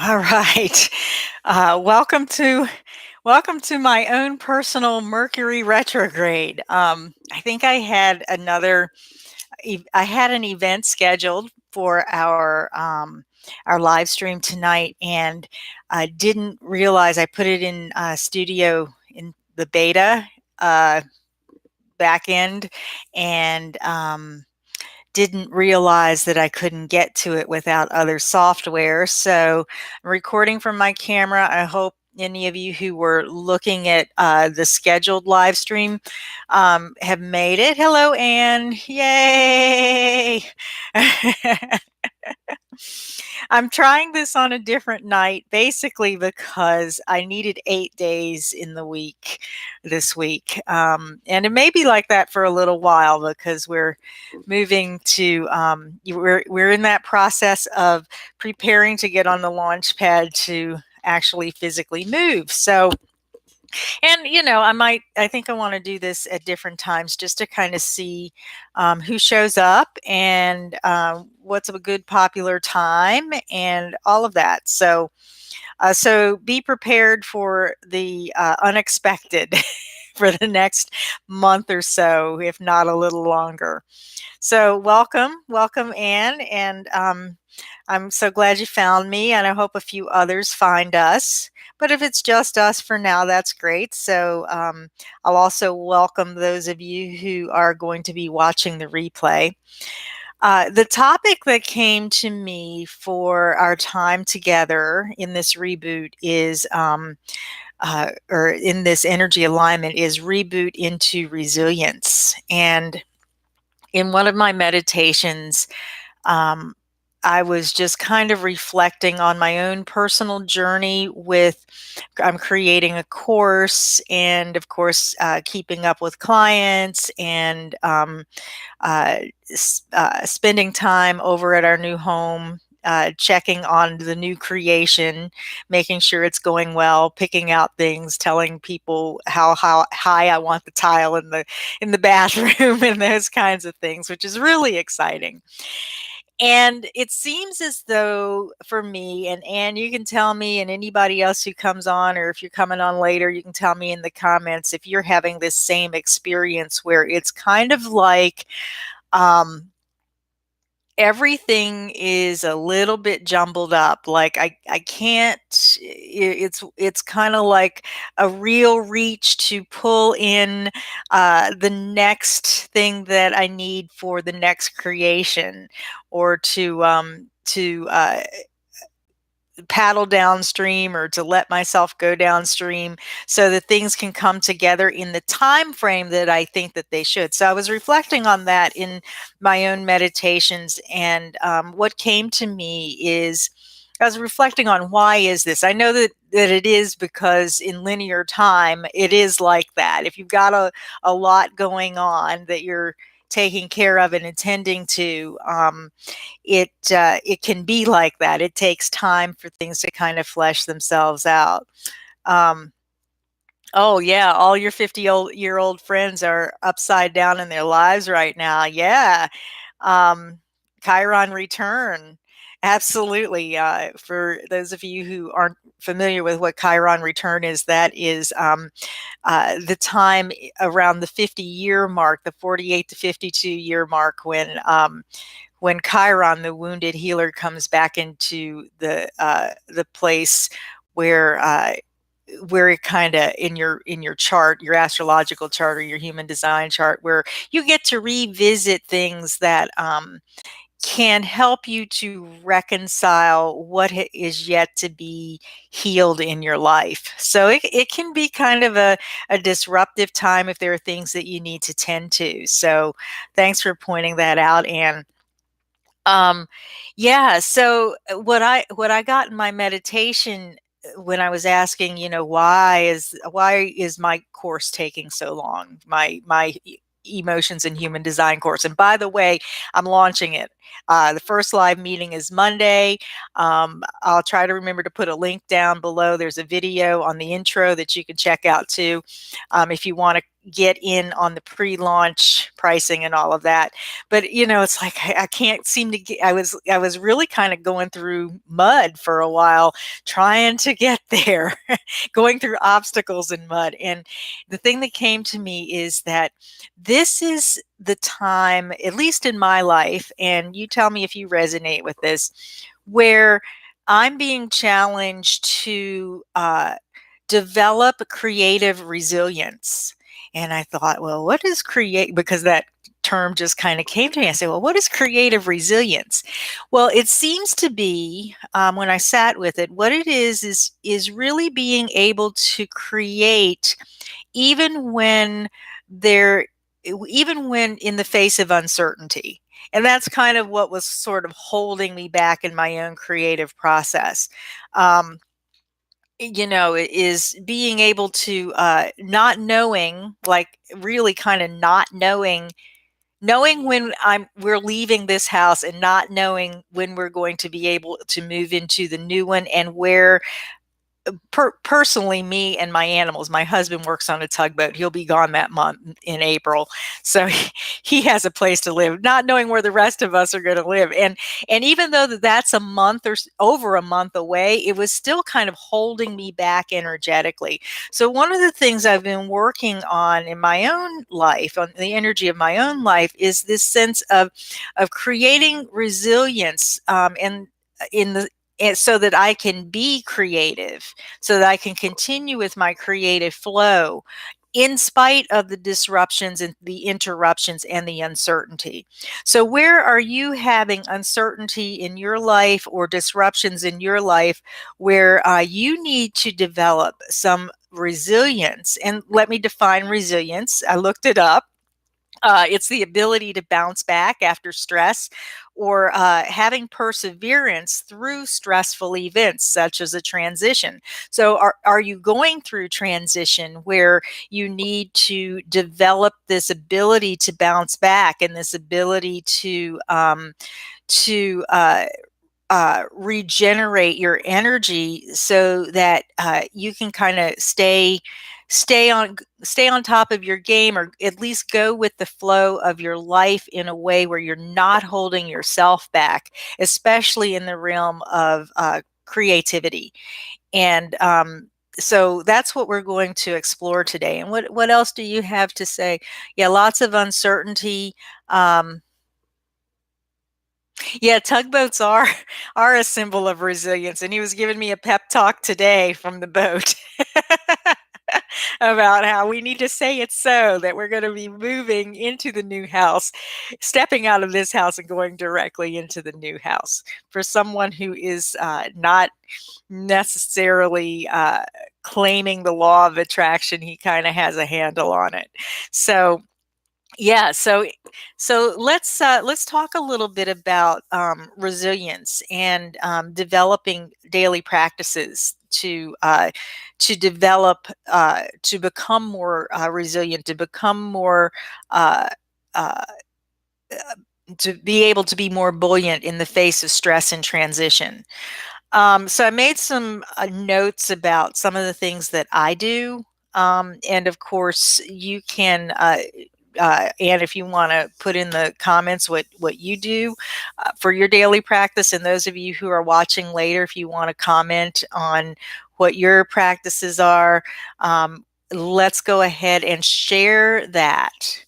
All right. Welcome to my own personal Mercury retrograde. I think I had an event scheduled for our live stream tonight, and I didn't realize I put it in studio in the beta uh, back end, and didn't realize that I couldn't get to it without other software. So I'm recording from my camera. I hope any of you who were looking at the scheduled live stream have made it. Hello, Anne. Yay! I'm trying this on a different night, basically because I needed 8 days in the week this week. And it may be like that for a little while because we're in that process of preparing to get on the launch pad to actually physically move. So, and I think I want to do this at different times just to kind of see who shows up and what's a good popular time and all of that. So be prepared for the unexpected for the next month or so, if not a little longer. So welcome, Anne, and I'm so glad you found me, and I hope a few others find us. But if it's just us for now, that's great. So I'll also welcome those of you who are going to be watching the replay. The topic that came to me for our time together in this reboot is, or in this energy alignment, is reboot into resilience. And in one of my meditations, um, I was just kind of reflecting on my own personal journey with I'm creating a course and, of course, keeping up with clients and spending time over at our new home, checking on the new creation, making sure it's going well, picking out things, telling people how high I want the tile in the bathroom, and those kinds of things, which is really exciting. And it seems as though for me, and Anne, you can tell me, and anybody else who comes on, or if you're coming on later, you can tell me in the comments if you're having this same experience where it's kind of like um, everything is a little bit jumbled up. Like I can't, it's kind of like a real reach to pull in the next thing that I need for the next creation, or to paddle downstream, or to let myself go downstream so that things can come together in the time frame that I think that they should. So I was reflecting on that in my own meditations, and what came to me is I was reflecting on, why is this? I know that it is because in linear time it is like that. If you've got a lot going on that you're taking care of and attending to, it can be like that. It takes time for things to kind of flesh themselves out. Um, oh yeah, all your 50-year-old friends are upside down in their lives right now. Yeah, um, Chiron return. Absolutely. For those of you who aren't familiar with what Chiron return is, that is the time around the 50-year mark, the 48 to 52-year mark, when Chiron, the wounded healer, comes back into the place where where it kind of in your chart, your astrological chart or your human design chart, where you get to revisit things that can help you to reconcile what is yet to be healed in your life. So it can be kind of a disruptive time if there are things that you need to tend to. So thanks for pointing that out, Anne. Um, yeah, so what I got in my meditation, when I was asking, why is my course taking so long? My emotions and human design course. And by the way, I'm launching it. The first live meeting is Monday. I'll try to remember to put a link down below. There's a video on the intro that you can check out too, if you want to get in on the pre-launch pricing and all of that. But it's like I can't seem to get. I was really kind of going through mud for a while, trying to get there, going through obstacles in mud. And the thing that came to me is that this is the time, at least in my life, and you tell me if you resonate with this, where I'm being challenged to develop creative resilience. And I thought, well, what is create? Because that term just kind of came to me. I said, well, what is creative resilience? Well, it seems to be, when I sat with it, what it is really being able to create even when there even when in the face of uncertainty. And that's kind of what was sort of holding me back in my own creative process. Um, is being able to not knowing, like really kind of not knowing when we're leaving this house and not knowing when we're going to be able to move into the new one, and where personally, me and my animals, my husband works on a tugboat. He'll be gone that month in April. So he has a place to live, not knowing where the rest of us are going to live. And even though that's a month or over a month away, it was still kind of holding me back energetically. So one of the things I've been working on in my own life, on the energy of my own life, is this sense of creating resilience, and in the and so that I can be creative, so that I can continue with my creative flow in spite of the disruptions and the interruptions and the uncertainty. So, where are you having uncertainty in your life or disruptions in your life where you need to develop some resilience? And let me define resilience. I looked it up. It's the ability to bounce back after stress, or having perseverance through stressful events such as a transition. So, are you going through transition where you need to develop this ability to bounce back and this ability to regenerate your energy so that you can kind of stay on top of your game, or at least go with the flow of your life in a way where you're not holding yourself back, especially in the realm of creativity. And so that's what we're going to explore today. And what else do you have to say? Yeah, lots of uncertainty. um, Yeah, tugboats are a symbol of resilience, and he was giving me a pep talk today from the boat about how we need to say it so that we're going to be moving into the new house, stepping out of this house and going directly into the new house. For someone who is not necessarily claiming the law of attraction, he kind of has a handle on it. So yeah, so let's talk a little bit about resilience and developing daily practices to develop to become more resilient, to become more uh, uh, to be able to be more buoyant in the face of stress and transition. So I made some notes about some of the things that I do. And of course, you can, and if you want to put in the comments what you do for your daily practice, and those of you who are watching later, if you want to comment on what your practices are, let's go ahead and share that,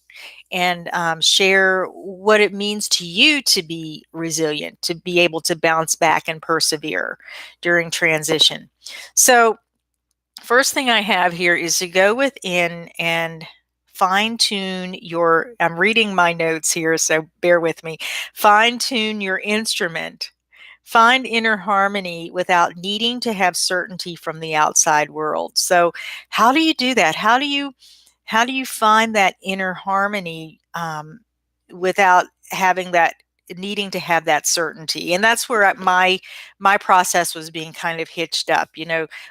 and share what it means to you to be resilient, to be able to bounce back and persevere during transition. So, first thing I have here is to go within and fine tune your, I'm reading my notes here, so bear with me. Fine tune your instrument. Find inner harmony without needing to have certainty from the outside world. So, how do you do that? How do you find that inner harmony without having that needing to have that certainty. And that's where my process was being kind of hitched up,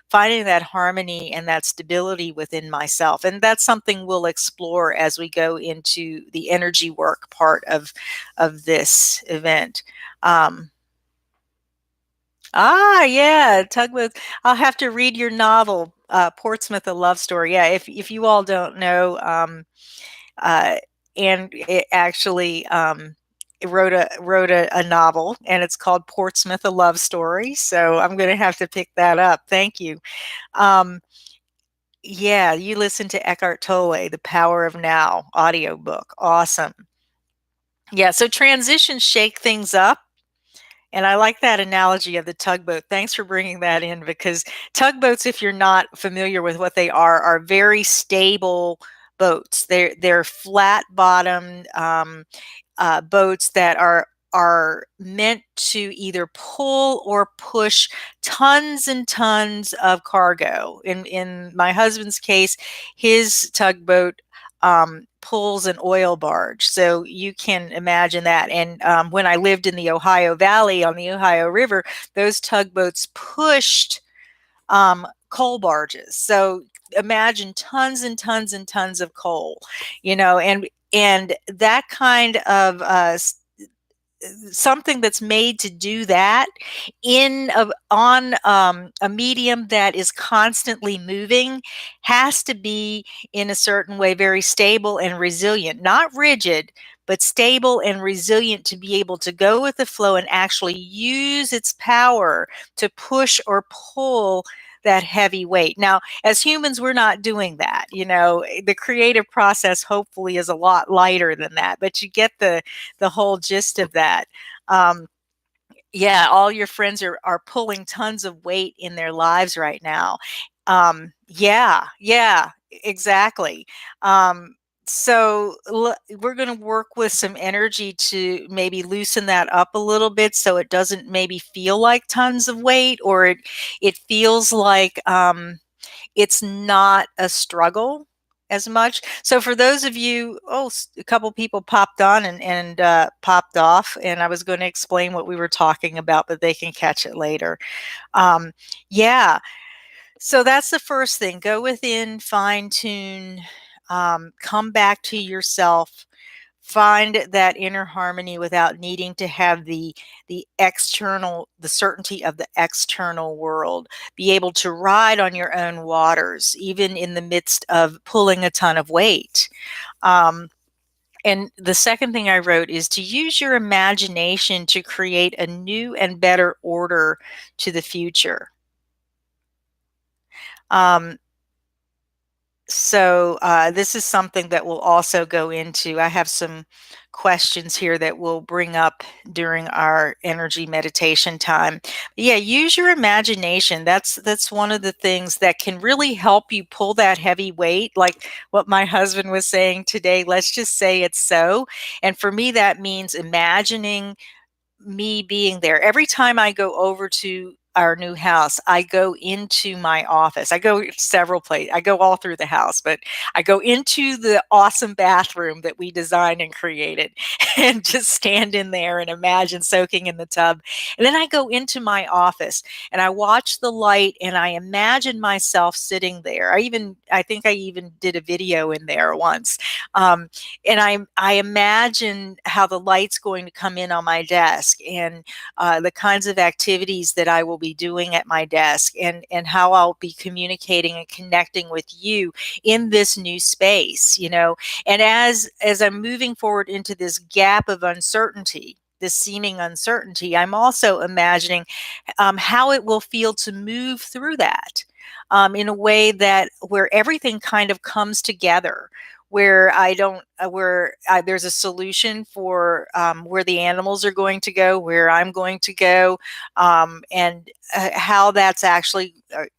finding that harmony and that stability within myself. And that's something we'll explore as we go into the energy work part of this event. Um, yeah, Tugboat. I'll have to read your novel, Portsmouth: A Love Story. Yeah, if you all don't know, uh, and it actually it wrote a novel, and it's called Portsmouth: A Love Story. So I'm going to have to pick that up. Thank you. Um, yeah, you listen to Eckhart Tolle, The Power of Now audiobook. Awesome. Yeah, so transitions shake things up. And I like that analogy of the tugboat. Thanks for bringing that in, because tugboats, if you're not familiar with what they are very stable boats. They're flat bottomed boats that are meant to either pull or push tons and tons of cargo. In my husband's case, his tugboat pulls an oil barge. So you can imagine that. And when I lived in the Ohio Valley on the Ohio River, those tugboats pushed coal barges. So imagine tons and tons and tons of coal, and that kind of something that's made to do that on a medium that is constantly moving has to be in a certain way very stable and resilient, not rigid, but stable and resilient, to be able to go with the flow and actually use its power to push or pull that heavy weight. Now, as humans, we're not doing that. The creative process hopefully is a lot lighter than that, but you get the whole gist of that. Um, yeah, all your friends are pulling tons of weight in their lives right now. Yeah, yeah, exactly. So we're going to work with some energy to maybe loosen that up a little bit, so it doesn't maybe feel like tons of weight, or it feels like it's not a struggle as much. So for those of you, a couple people popped on and popped off, and I was going to explain what we were talking about, but they can catch it later. Um, yeah, so that's the first thing. Go within, fine tune, come back to yourself, find that inner harmony without needing to have the certainty of the external world. Be able to ride on your own waters, even in the midst of pulling a ton of weight. And the second thing I wrote is to use your imagination to create a new and better order to the future. Um, So this is something that we'll also go into. I have some questions here that we'll bring up during our energy meditation time. Yeah, use your imagination. That's one of the things that can really help you pull that heavy weight, like what my husband was saying today. Let's just say it's so. And for me, that means imagining me being there. Every time I go over to our new house, I go into my office. I go several places. I go all through the house, but I go into the awesome bathroom that we designed and created and just stand in there and imagine soaking in the tub. And then I go into my office and I watch the light and I imagine myself sitting there. I think I even did a video in there once. And I imagine how the light's going to come in on my desk, and the kinds of activities that I will be doing at my desk, and how I'll be communicating and connecting with you in this new space, and as I'm moving forward into this gap of uncertainty, this seeming uncertainty, I'm also imagining how it will feel to move through that in a way that where everything kind of comes together, where I don't, there's a solution for where the animals are going to go, where I'm going to go, and how that's actually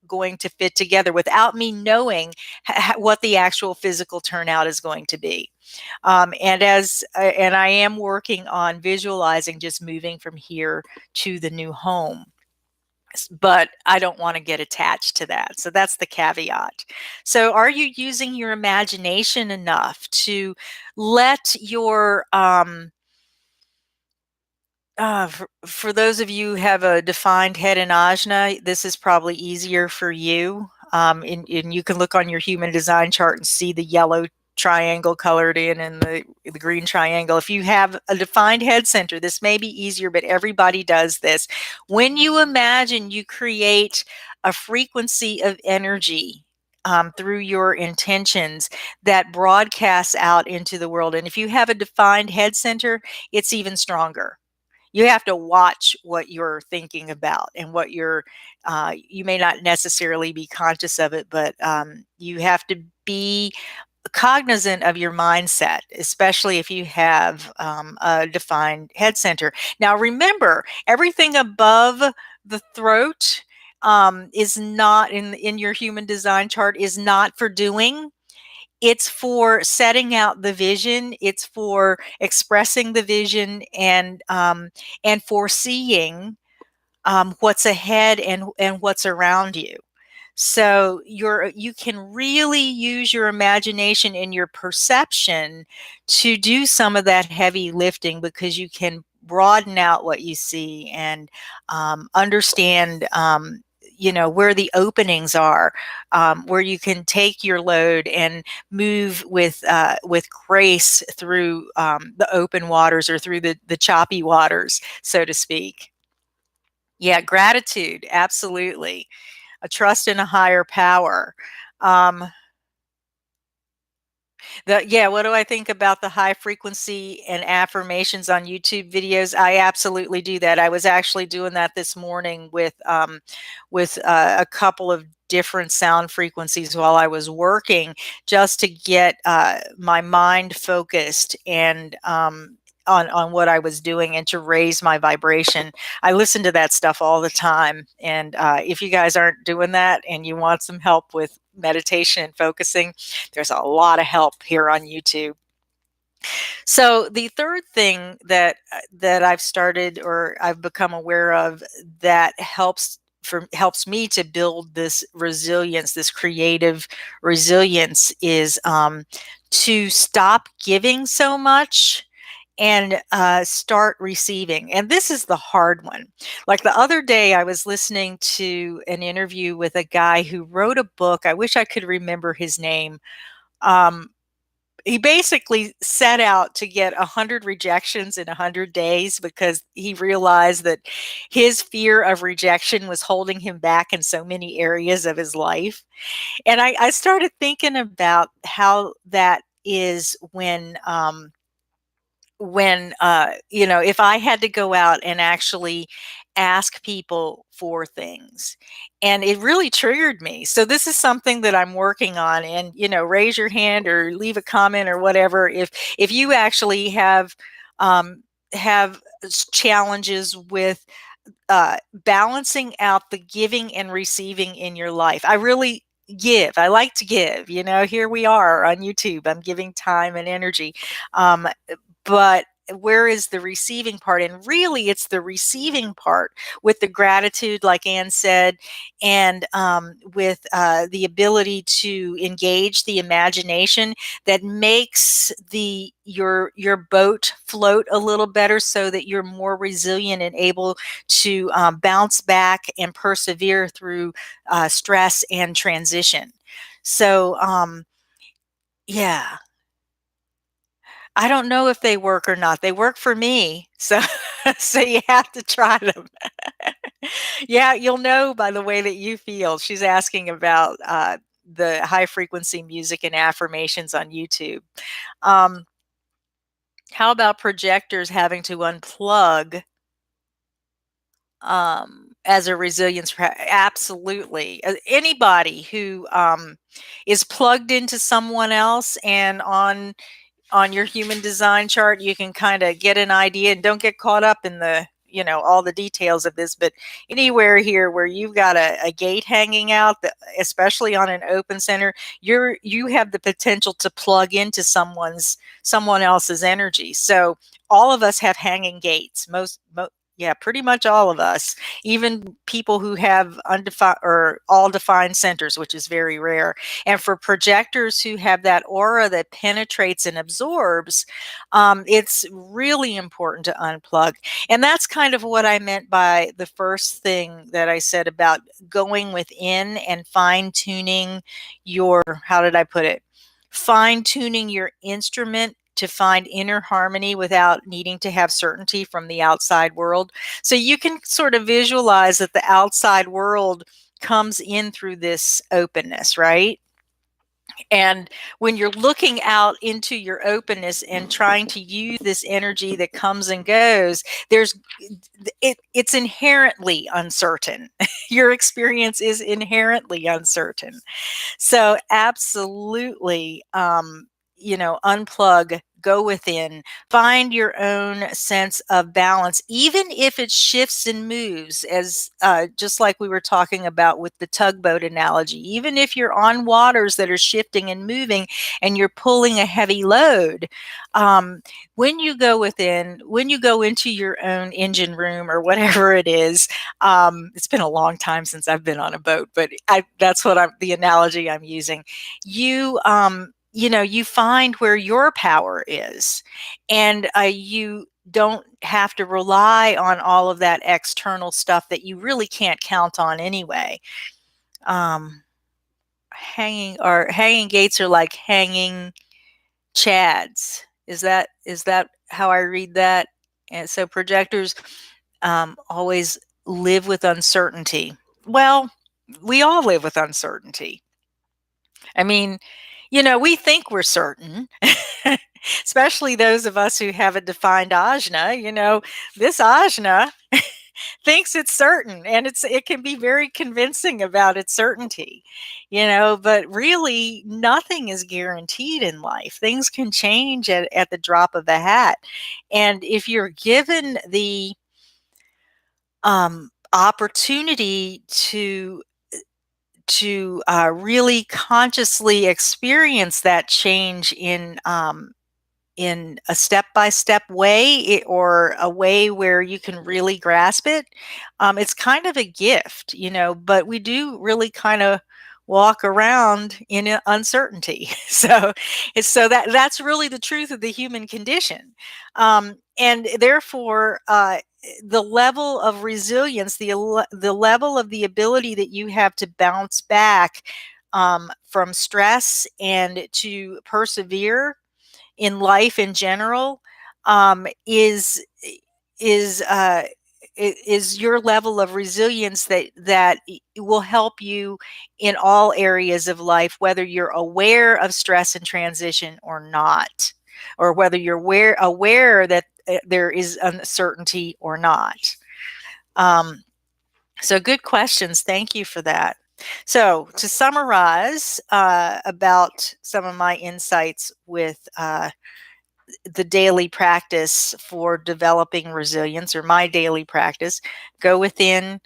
going to fit together without me knowing what the actual physical turnout is going to be. And I am working on visualizing just moving from here to the new home, but I don't want to get attached to that. So that's the caveat. So are you using your imagination enough to let your For those of you who have a defined head and ajna, this is probably easier for you. And you can look on your human design chart and see the yellow triangle colored in and the green triangle. If you have a defined head center, this may be easier, but everybody does this. When you imagine, you create a frequency of energy through your intentions that broadcasts out into the world. And if you have a defined head center, it's even stronger. You have to watch what you're thinking about and what you may not necessarily be conscious of it, but you have to be cognizant of your mindset, especially if you have a defined head center. Now, remember, everything above the throat is not in your human design chart is not for doing. It's for setting out the vision. It's for expressing the vision and foreseeing what's ahead and what's around you. So you can really use your imagination and your perception to do some of that heavy lifting because you can broaden out what you see and understand where the openings are, where you can take your load and move with grace through the open waters or through the choppy waters, so to speak. Yeah, gratitude, absolutely. A trust in a higher power. Um, what do I think about the high frequency and affirmations on YouTube videos? I absolutely do that. I was actually doing that this morning with a couple of different sound frequencies while I was working, just to get my mind focused and on what I was doing and to raise my vibration. I listen to that stuff all the time. And if you guys aren't doing that and you want some help with meditation and focusing, there's a lot of help here on YouTube. So the third thing that I've started or I've become aware of that helps me to build this resilience, this creative resilience, is to stop giving so much and start receiving. And this is the hard one. Like the other day, I was listening to an interview with a guy who wrote a book. I wish I could remember his name. Um, he basically set out to get 100 rejections in 100 days because he realized that his fear of rejection was holding him back in so many areas of his life. And I started thinking about how that is when if I had to go out and actually ask people for things, and it really triggered me. So this is something that I'm working on, and raise your hand or leave a comment or whatever if you actually have challenges with balancing out the giving and receiving in your life. I really give. I like to give. Here we are on YouTube. I'm giving time and energy. Um, but where is the receiving part? And really, it's the receiving part with the gratitude, like Anne said, and with the ability to engage the imagination that makes your boat float a little better, so that you're more resilient and able to bounce back and persevere through stress and transition. So, yeah. I don't know if they work or not. They work for me. So so you have to try them. Yeah, you'll know by the way that you feel. She's asking about the high frequency music and affirmations on YouTube. Um, how about projectors having to unplug as a resilience? Absolutely. Anybody who is plugged into someone else and on your human design chart, you can kind of get an idea, and don't get caught up in all the details of this, but anywhere here where you've got a gate hanging out, especially on an open center, you have the potential to plug into someone else's energy. So all of us have hanging gates. Yeah, pretty much all of us, even people who have undefined or all defined centers, which is very rare. And for projectors who have that aura that penetrates and absorbs, it's really important to unplug. And that's kind of what I meant by the first thing that I said about going within and fine tuning your, how did I put it? Fine tuning your instrument to find inner harmony without needing to have certainty from the outside world. So you can sort of visualize that the outside world comes in through this openness, right? And when you're looking out into your openness and trying to use this energy that comes and goes, there's it's inherently uncertain. Your experience is inherently uncertain. So absolutely, unplug, go within, find your own sense of balance, even if it shifts and moves, as just like we were talking about with the tugboat analogy. Even if you're on waters that are shifting and moving, and you're pulling a heavy load, when you go within, when you go into your own engine room or whatever it is, it's been a long time since I've been on a boat, but that's what the analogy I'm using. You find where your power is, and you don't have to rely on all of that external stuff that you really can't count on anyway. Um, hanging gates are like hanging chads. Is that how I read that? And so projectors always live with uncertainty. Well, we all live with uncertainty. I mean, we think we're certain, especially those of us who have a defined ajna. This ajna thinks it's certain, and it can be very convincing about its certainty, but really nothing is guaranteed in life. Things can change at the drop of a hat. And if you're given the opportunity to really consciously experience that change in a step-by-step way, or a way where you can really grasp it, it's kind of a gift, but we do really kind of walk around in uncertainty. So that's really the truth of the human condition. And therefore, the level of resilience, the level of the ability that you have to bounce back from stress and to persevere in life in general, is your level of resilience that will help you in all areas of life, whether you're aware of stress and transition or not, or whether you're aware that there is uncertainty or not. So good questions. Thank you for that. So to summarize about some of my insights with the daily practice for developing resilience, or my daily practice: go within,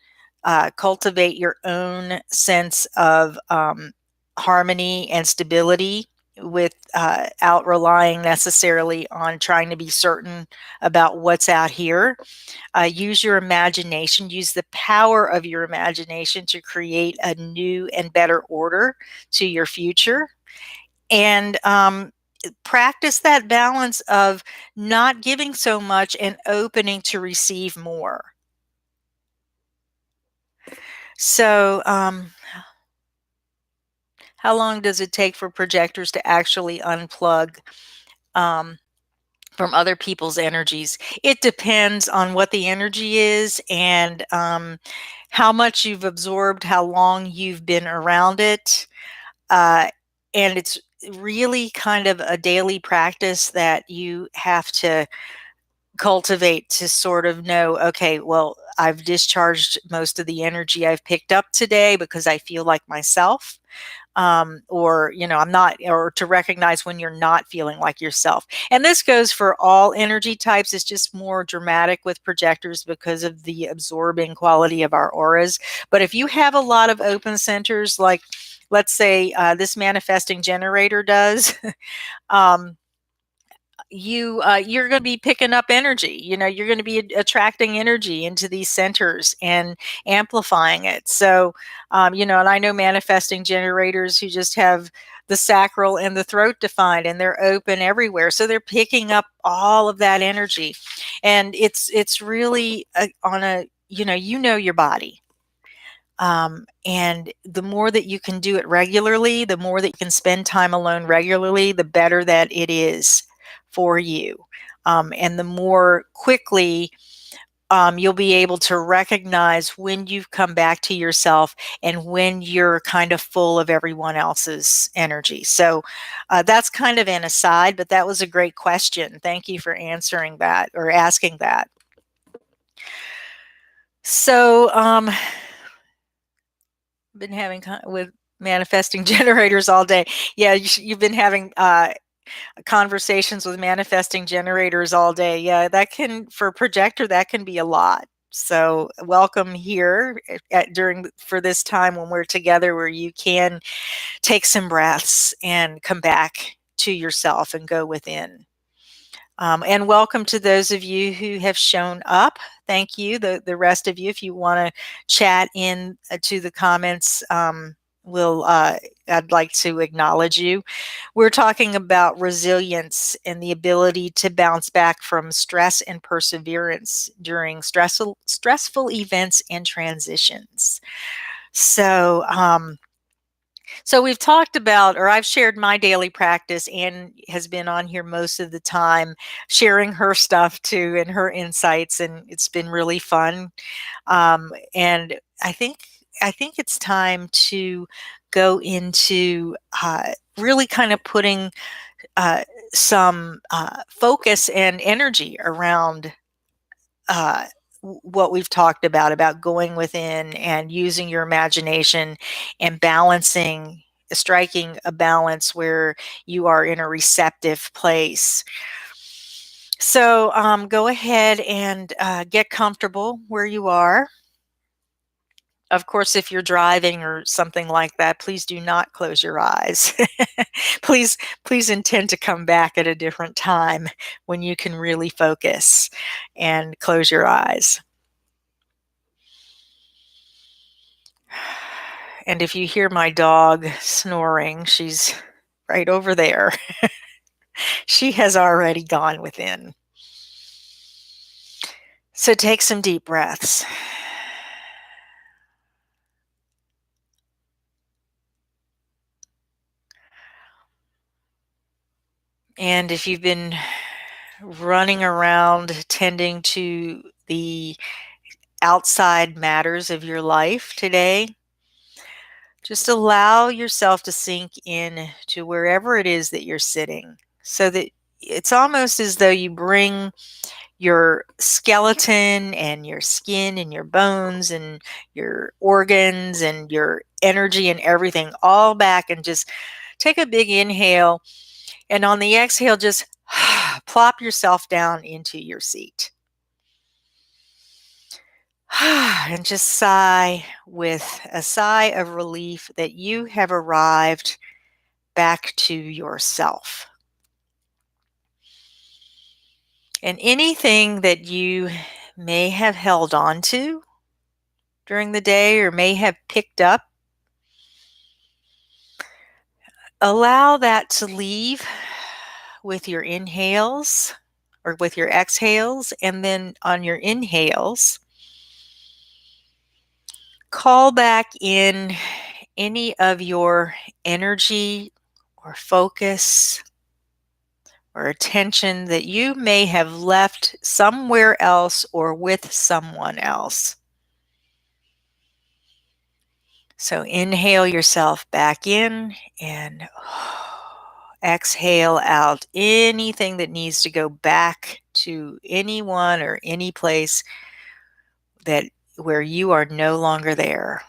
cultivate your own sense of harmony and stability without relying necessarily on trying to be certain about what's out here. Use your imagination, use the power of your imagination to create a new and better order to your future. And practice that balance of not giving so much and opening to receive more. So, how long does it take for projectors to actually unplug um, from other people's energies? It depends on what the energy is, and how much you've absorbed, how long you've been around it. And it's really kind of a daily practice that you have to cultivate to sort of know, okay, well, I've discharged most of the energy I've picked up today because I feel like myself. Or, I'm not, or to recognize when you're not feeling like yourself. And this goes for all energy types. It's just more dramatic with projectors because of the absorbing quality of our auras. But if you have a lot of open centers, like let's say this manifesting generator does, um, you're going to be picking up energy. You're going to be attracting energy into these centers and amplifying it. So and I know manifesting generators who just have the sacral and the throat defined, and they're open everywhere, so they're picking up all of that energy. And it's really on a your body. And the more that you can do it regularly, the more that you can spend time alone regularly, the better that it is for you. And the more quickly you'll be able to recognize when you've come back to yourself and when you're kind of full of everyone else's energy. So that's kind of an aside, but that was a great question. Thank you for answering that or asking that. So, been having with manifesting generators all day. Yeah, you've been having conversations with manifesting generators all day. Yeah, that can, for a projector, that can be a lot. So welcome here for this time when we're together, where you can take some breaths and come back to yourself and go within. And welcome to those of you who have shown up. Thank you. The rest of you, if you want to chat in to the comments, I'd like to acknowledge you. We're talking about resilience and the ability to bounce back from stress and perseverance during stressful events and transitions. So we've talked about, or I've shared my daily practice. Anne has been on here most of the time, sharing her stuff too and her insights, and it's been really fun. And I think it's time to go into really kind of putting uh, some focus and energy around uh, what we've talked about going within and using your imagination and striking a balance where you are in a receptive place. So go ahead and get comfortable where you are. Of course, if you're driving or something like that, please do not close your eyes. Please intend to come back at a different time when you can really focus and close your eyes. And if you hear my dog snoring, she's right over there. She has already gone within. So take some deep breaths. And if you've been running around tending to the outside matters of your life today, just allow yourself to sink in to wherever it is that you're sitting, so that it's almost as though you bring your skeleton and your skin and your bones and your organs and your energy and everything all back, and just take a big inhale, and on the exhale, just plop yourself down into your seat. And just sigh with a sigh of relief that you have arrived back to yourself. And anything that you may have held on to during the day or may have picked up, allow that to leave with your inhales or with your exhales. And then on your inhales, call back in any of your energy or focus or attention that you may have left somewhere else or with someone else. So inhale yourself back in and exhale out anything that needs to go back to anyone or any place that where you are no longer there.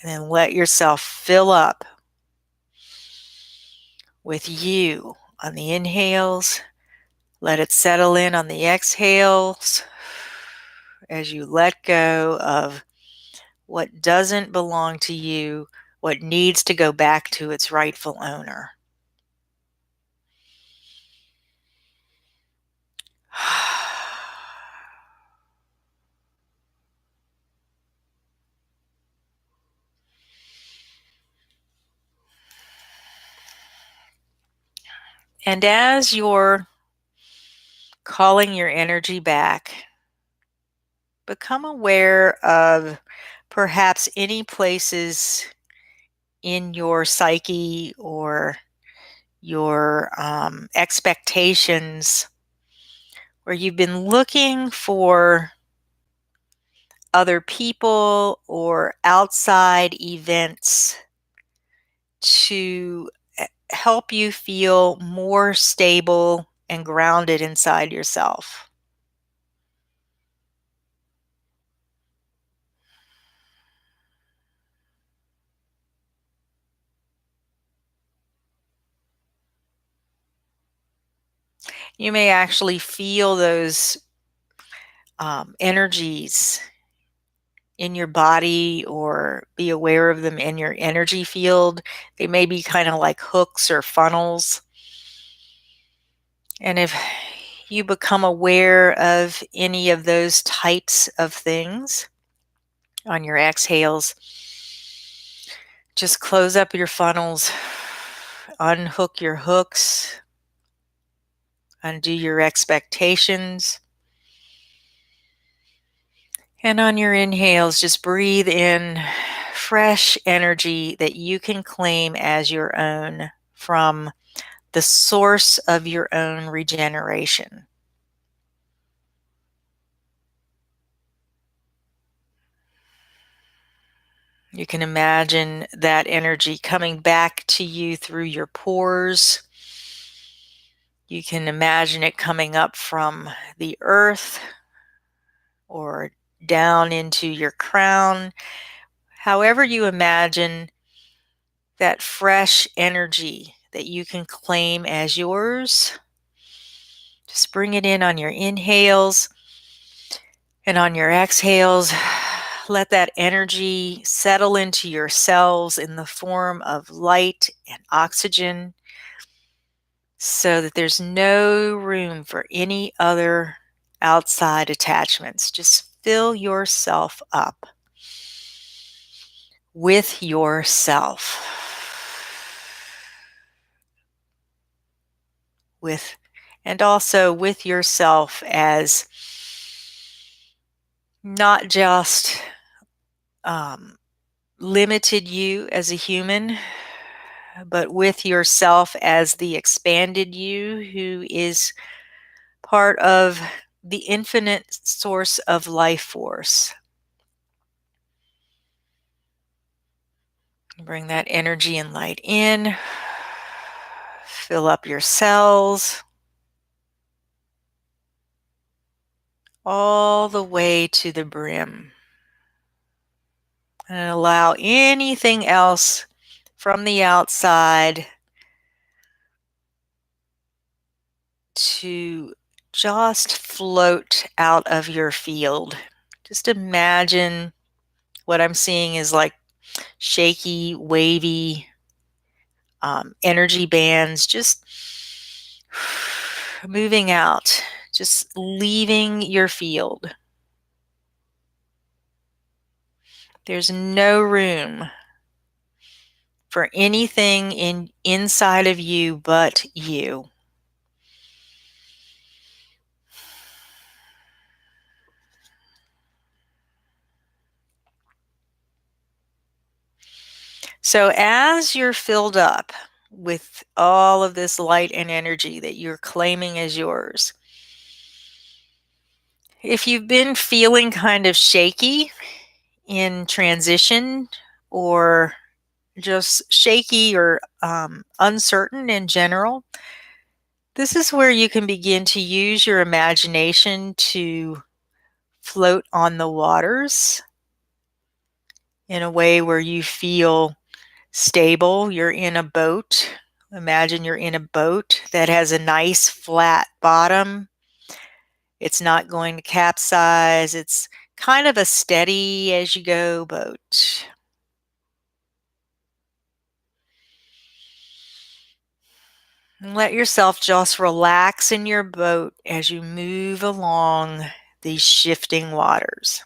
And then let yourself fill up with you on the inhales. Let it settle in on the exhales as you let go of what doesn't belong to you, what needs to go back to its rightful owner. And as you're calling your energy back, become aware of perhaps any places in your psyche or your expectations where you've been looking for other people or outside events to help you feel more stable and grounded inside yourself. You may actually feel those energies in your body or be aware of them in your energy field. They may be kind of like hooks or funnels. And if you become aware of any of those types of things on your exhales, just close up your funnels, unhook your hooks, undo your expectations. And on your inhales, just breathe in fresh energy that you can claim as your own from the source of your own regeneration. You can imagine that energy coming back to you through your pores. You can imagine it coming up from the earth or down into your crown. However you imagine that fresh energy that you can claim as yours, just bring it in on your inhales and on your exhales. Let that energy settle into your cells in the form of light and oxygen so that there's no room for any other outside attachments. Just fill yourself up with yourself, with and also with yourself as not just limited you as a human, but with yourself as the expanded you who is part of the infinite source of life force. Bring that energy and light in. Fill up your cells all the way to the brim. And allow anything else from the outside to just float out of your field. Just imagine what I'm seeing is like shaky, wavy energy bands just moving out, just leaving your field. There's no room for anything inside of you but you. So as you're filled up with all of this light and energy that you're claiming as yours, if you've been feeling kind of shaky in transition or just shaky or uncertain in general, this is where you can begin to use your imagination to float on the waters in a way where you feel stable. You're in a boat. Imagine you're in a boat that has a nice flat bottom. It's not going to capsize. It's kind of a steady as you go boat. Let yourself just relax in your boat as you move along these shifting waters.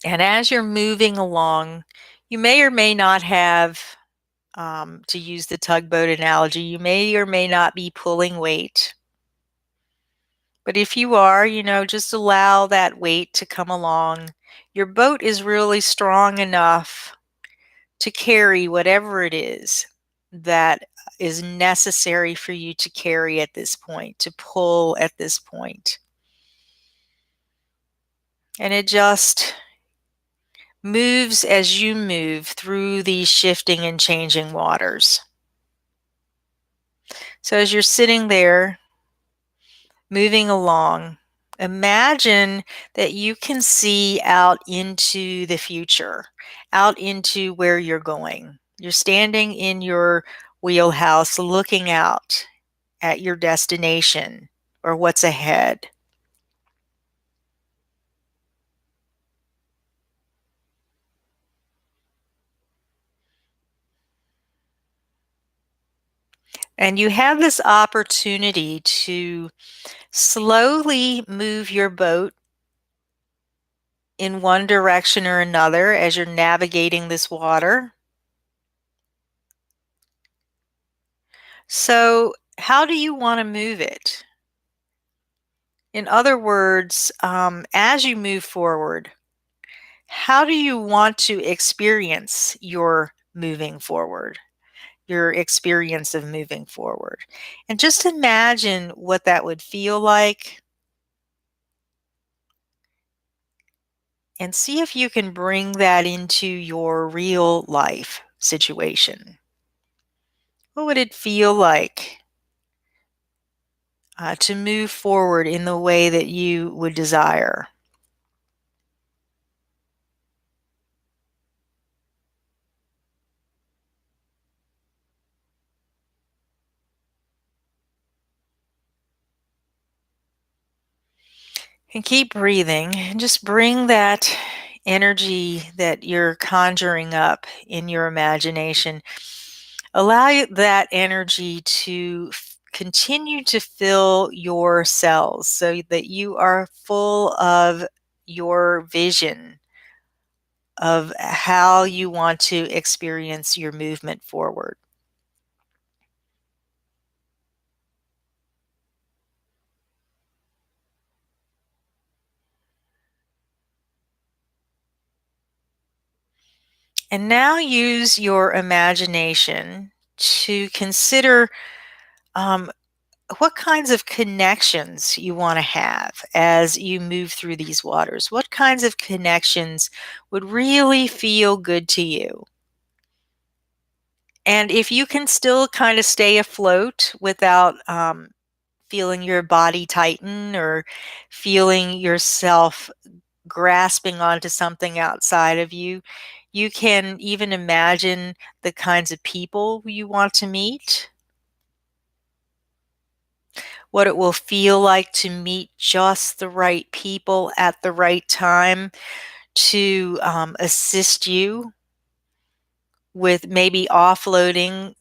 And as you're moving along, you may or may not have, to use the tugboat analogy, you may or may not be pulling weight. But if you are, just allow that weight to come along. Your boat is really strong enough to carry whatever it is that is necessary for you to carry at this point, to pull at this point. And it just moves as you move through these shifting and changing waters. So as you're sitting there, moving along, imagine that you can see out into the future, out into where you're going. You're standing in your wheelhouse looking out at your destination or what's ahead. And you have this opportunity to slowly move your boat in one direction or another as you're navigating this water. So, how do you want to move it? In other words, as you move forward, how do you want to experience your moving forward, your experience of moving forward? And just imagine what that would feel like and see if you can bring that into your real life situation. What would it feel like to move forward in the way that you would desire? And keep breathing and just bring that energy that you're conjuring up in your imagination. Allow that energy to continue to fill your cells so that you are full of your vision of how you want to experience your movement forward. And now use your imagination to consider um, what kinds of connections you want to have as you move through these waters. What kinds of connections would really feel good to you? And if you can still kind of stay afloat without feeling your body tighten or feeling yourself grasping onto something outside of you, you can even imagine the kinds of people you want to meet, what it will feel like to meet just the right people at the right time to assist you with maybe offloading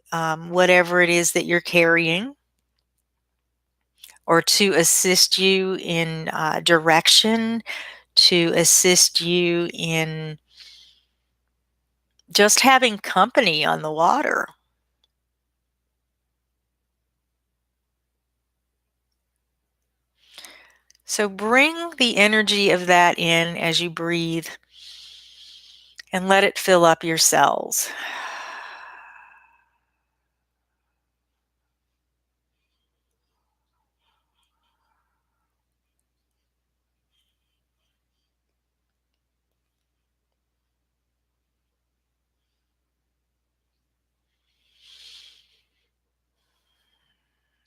whatever it is that you're carrying, or to assist you in direction, to assist you in just having company on the water. So bring the energy of that in as you breathe and let it fill up your cells.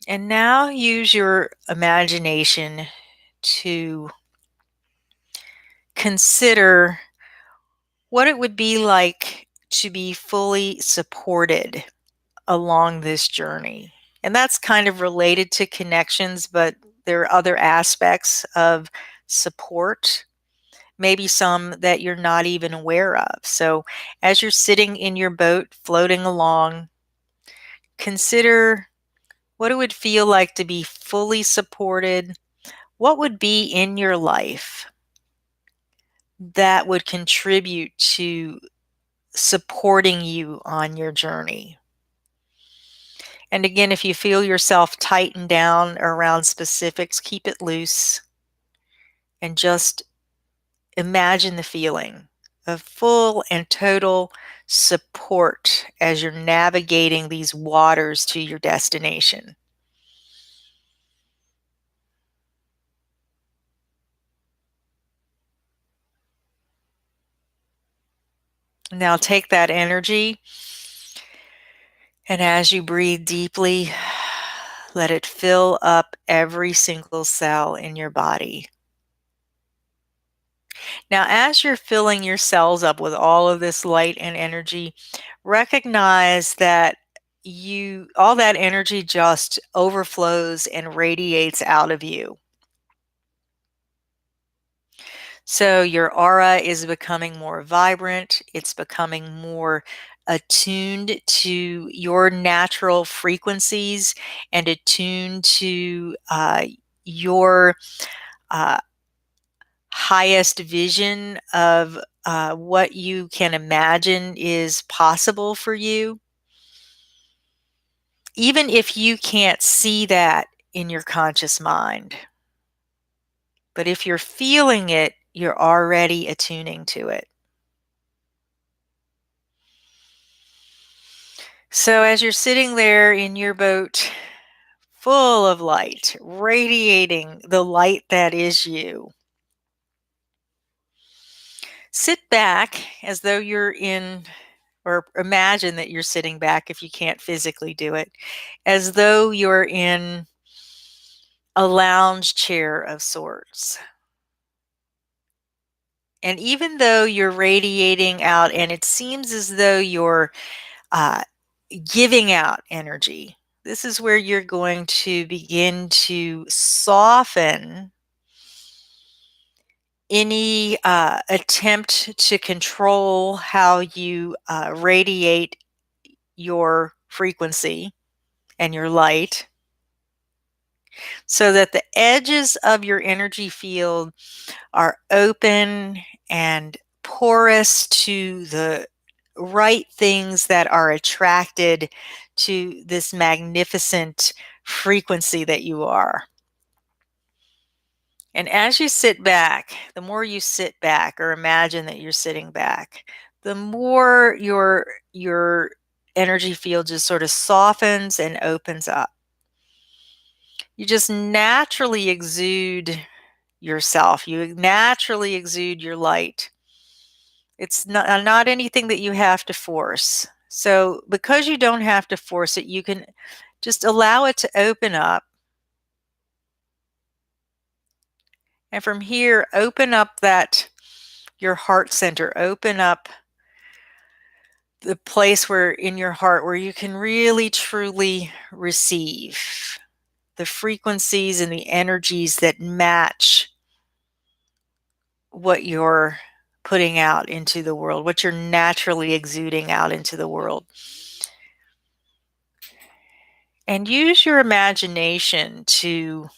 And now use your imagination to consider what it would be like to be fully supported along this journey. And that's kind of related to connections, but there are other aspects of support maybe some that you're not even aware of. So, as you're sitting in your boat floating along, consider what it would feel like to be fully supported. What would be in your life that would contribute to supporting you on your journey? And again, if you feel yourself tighten down around specifics, keep it loose and just imagine the feeling of full and total support as you're navigating these waters to your destination. Now take that energy, and as you breathe deeply, let it fill up every single cell in your body. Now, as you're filling your cells up with all of this light and energy, recognize that all that energy just overflows and radiates out of you. So your aura is becoming more vibrant, it's becoming more attuned to your natural frequencies and attuned to your uh, highest vision of what you can imagine is possible for you. Even if you can't see that in your conscious mind, but if you're feeling it, you're already attuning to it. So, as you're sitting there in your boat, full of light, radiating the light that is you, sit back as though you're in, or imagine that you're sitting back if you can't physically do it, as though you're in a lounge chair of sorts. And even though you're radiating out and it seems as though you're uh, giving out energy, this is where you're going to begin to soften any attempt to control how you radiate your frequency and your light, so that the edges of your energy field are open and porous to the right things that are attracted to this magnificent frequency that you are. And as you sit back, the more you sit back or imagine that you're sitting back, the more your energy field just sort of softens and opens up. You just naturally exude yourself. You naturally exude your light. It's not anything that you have to force. So, because you don't have to force it, you can just allow it to open up. And from here, open up your heart center, open up the place where in your heart where you can really truly receive the frequencies and the energies that match what you're putting out into the world, what you're naturally exuding out into the world. And use your imagination to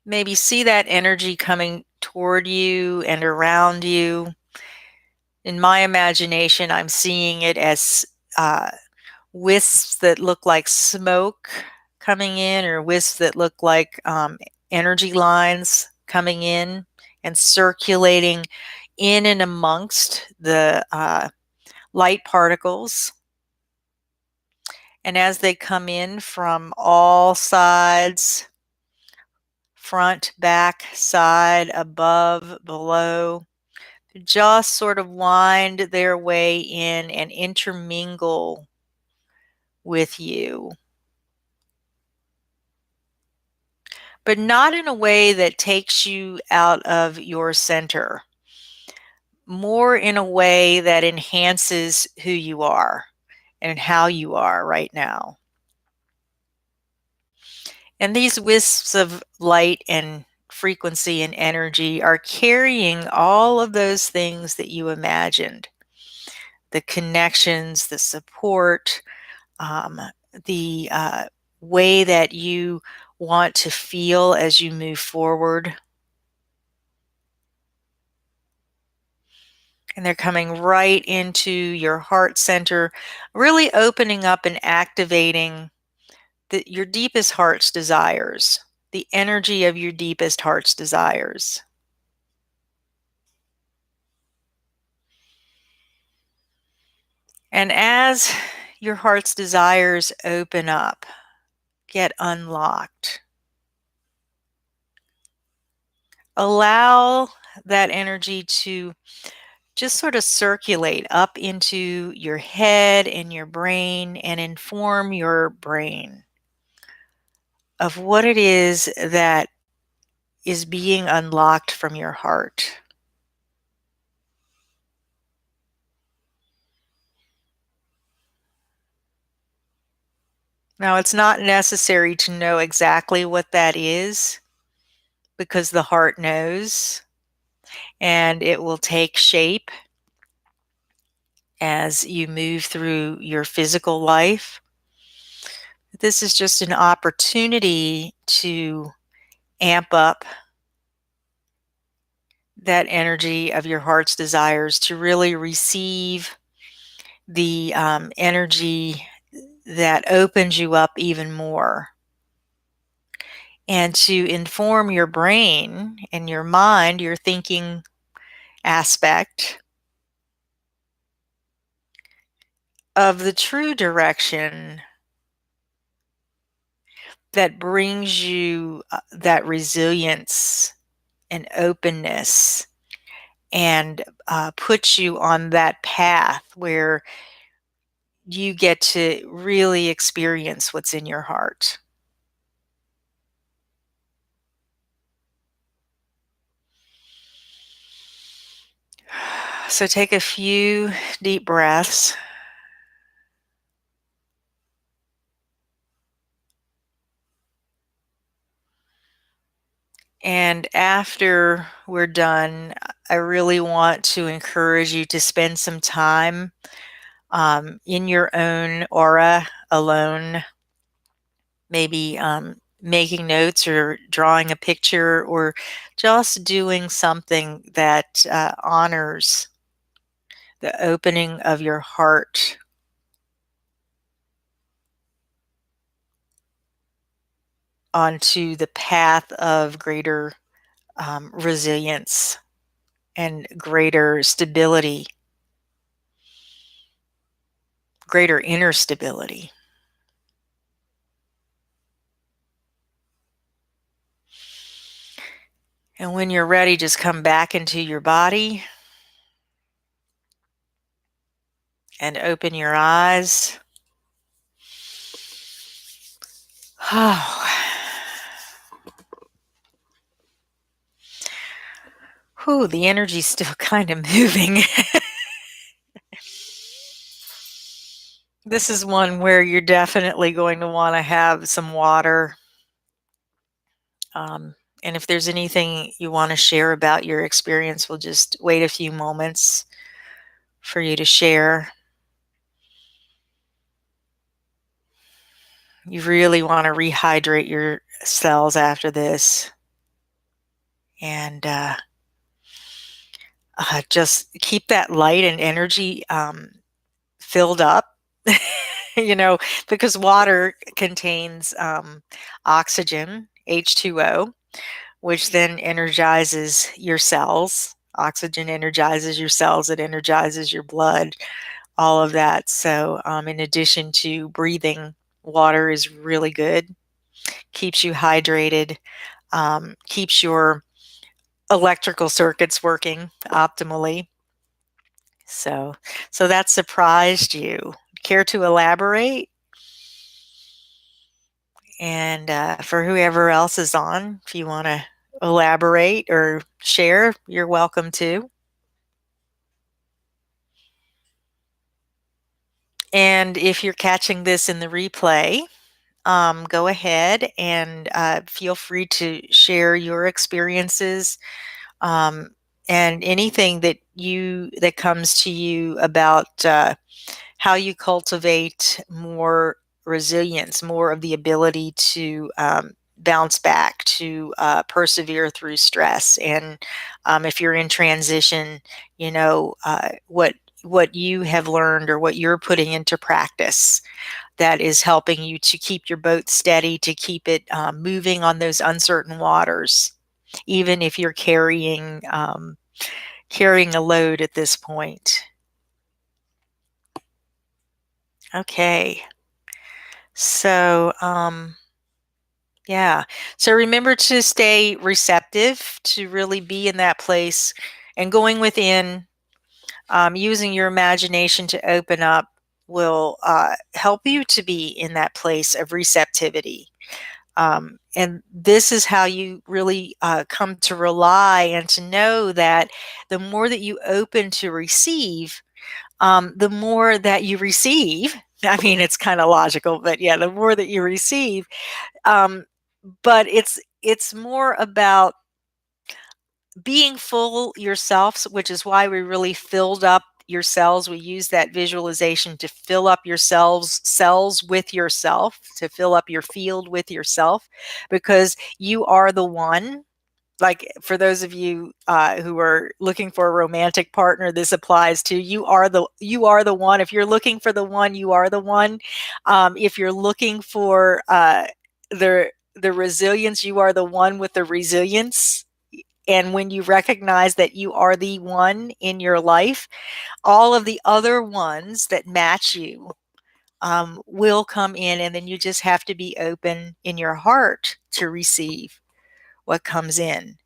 maybe see that energy coming toward you and around you. In my imagination, I'm seeing it as uh, wisps that look like smoke coming in, or wisps that look like energy lines coming in and circulating in and amongst the light particles. And as they come in from all sides, front, back, side, above, below, just sort of wind their way in and intermingle with you, but not in a way that takes you out of your center, more in a way that enhances who you are and how you are right now. And these wisps of light and frequency and energy are carrying all of those things that you imagined, the connections, the support, um, the way that you want to feel as you move forward. And they're coming right into your heart center, really opening up and activating your deepest heart's desires, the energy of your deepest heart's desires. And as your heart's desires open up, get unlocked, allow that energy to just sort of circulate up into your head and your brain and inform your brain of what it is that is being unlocked from your heart. Now, it's not necessary to know exactly what that is because the heart knows, and it will take shape as you move through your physical life. This is just an opportunity to amp up that energy of your heart's desires, to really receive the energy that opens you up even more, and to inform your brain and your mind, your thinking aspect, of the true direction that brings you that resilience and openness, and puts you on that path where you get to really experience what's in your heart. So take a few deep breaths. And after we're done, I really want to encourage you to spend some time in your own aura alone, maybe making notes or drawing a picture, or just doing something that honors the opening of your heart onto the path of greater resilience and greater stability, greater inner stability. And when you're ready, just come back into your body and open your eyes. Oh. Whew, the energy's still kind of moving. This is one where you're definitely going to want to have some water. Um, and if there's anything you want to share about your experience, we'll just wait a few moments for you to share. You really want to rehydrate your cells after this. And just keep that light and energy filled up. You know, because water contains oxygen, H2O, which then energizes your cells. Oxygen energizes your cells, it energizes your blood, all of that. So, in addition to breathing, water is really good, keeps you hydrated, keeps your electrical circuits working optimally. So, so that surprised you. Care to elaborate? And for whoever else is on, if you want to elaborate or share, you're welcome to. And if you're catching this in the replay, go ahead and feel free to share your experiences, um, and anything that comes to you about how you cultivate more resilience, more of the ability to bounce back, to persevere through stress, and if you're in transition, what you have learned or what you're putting into practice that is helping you to keep your boat steady, to keep it moving on those uncertain waters, even if you're carrying a load at this point. Okay. So, yeah. So remember to stay receptive, to really be in that place and going within, using your imagination to open up will help you to be in that place of receptivity. And this is how you really come to rely and to know that the more that you open to receive, the more that you receive. I mean, it's kind of logical, but yeah, the more that you receive, um, but it's more about being full yourselves, which is why we really filled up your cells. We use that visualization to fill up your cells with yourself, to fill up your field with yourself, because you are the one. Like, for those of you who are looking for a romantic partner, this applies to you. You are the one. If you're looking for the one, you are the one. If you're looking for the resilience, you are the one with the resilience. And when you recognize that you are the one in your life, all of the other ones that match you will come in, and then you just have to be open in your heart to receive what comes in.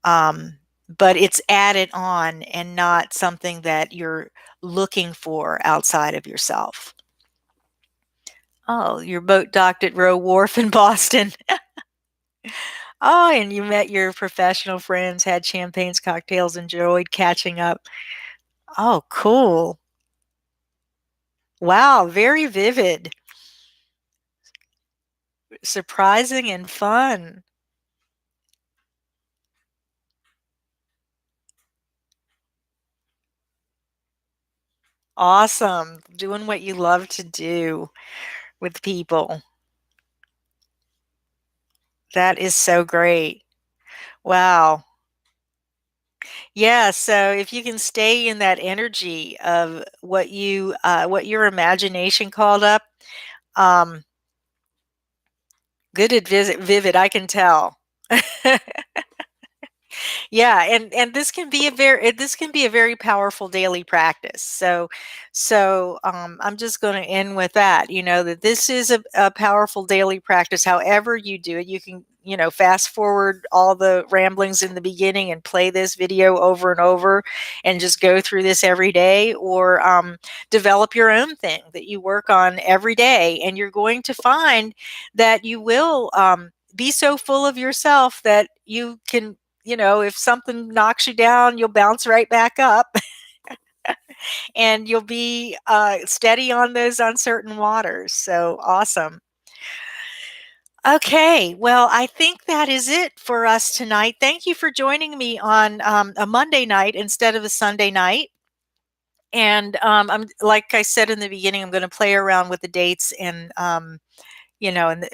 But it's added on and not something that you're looking for outside of yourself. Oh, your boat docked at Row Wharf in Boston. Oh, and you met your professional friends, had champagnes, cocktails, enjoyed catching up. Oh, cool. Wow, very vivid, surprising, and fun. Awesome. Doing what you love to do with people. That is so great. Wow. Yeah, so if you can stay in that energy of what your imagination called up, um, good at vivid, I can tell. Yeah, and this can be a very powerful daily practice. So I'm just going to end with that. That this is a powerful daily practice. However you do it, you can fast forward all the ramblings in the beginning and play this video over and over, and just go through this every day, or develop your own thing that you work on every day, and you're going to find that you will. Be so full of yourself that you can, if something knocks you down, you'll bounce right back up and you'll be steady on those uncertain waters. So awesome. Okay, well, I think that is it for us tonight. Thank you for joining me on a Monday night instead of a Sunday night. And I'm, like I said in the beginning, I'm going to play around with the dates and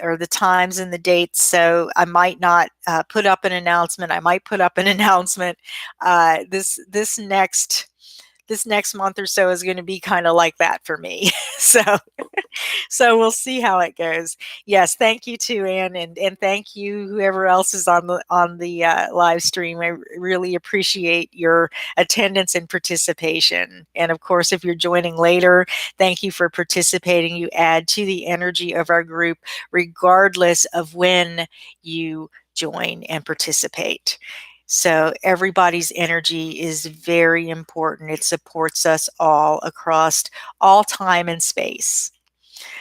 or the times and the dates. So I might not put up an announcement. I might put up an announcement. This next month or so is going to be kind of like that for me. So we'll see how it goes. Yes, thank you too, Anne, and thank you whoever else is on the live stream. I really appreciate your attendance and participation. And of course, if you're joining later, thank you for participating. You add to the energy of our group, regardless of when you join and participate. So everybody's energy is very important. It supports us all across all time and space.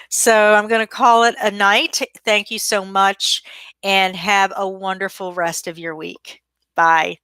So I'm going to call it a night. Thank you so much, and have a wonderful rest of your week. Bye.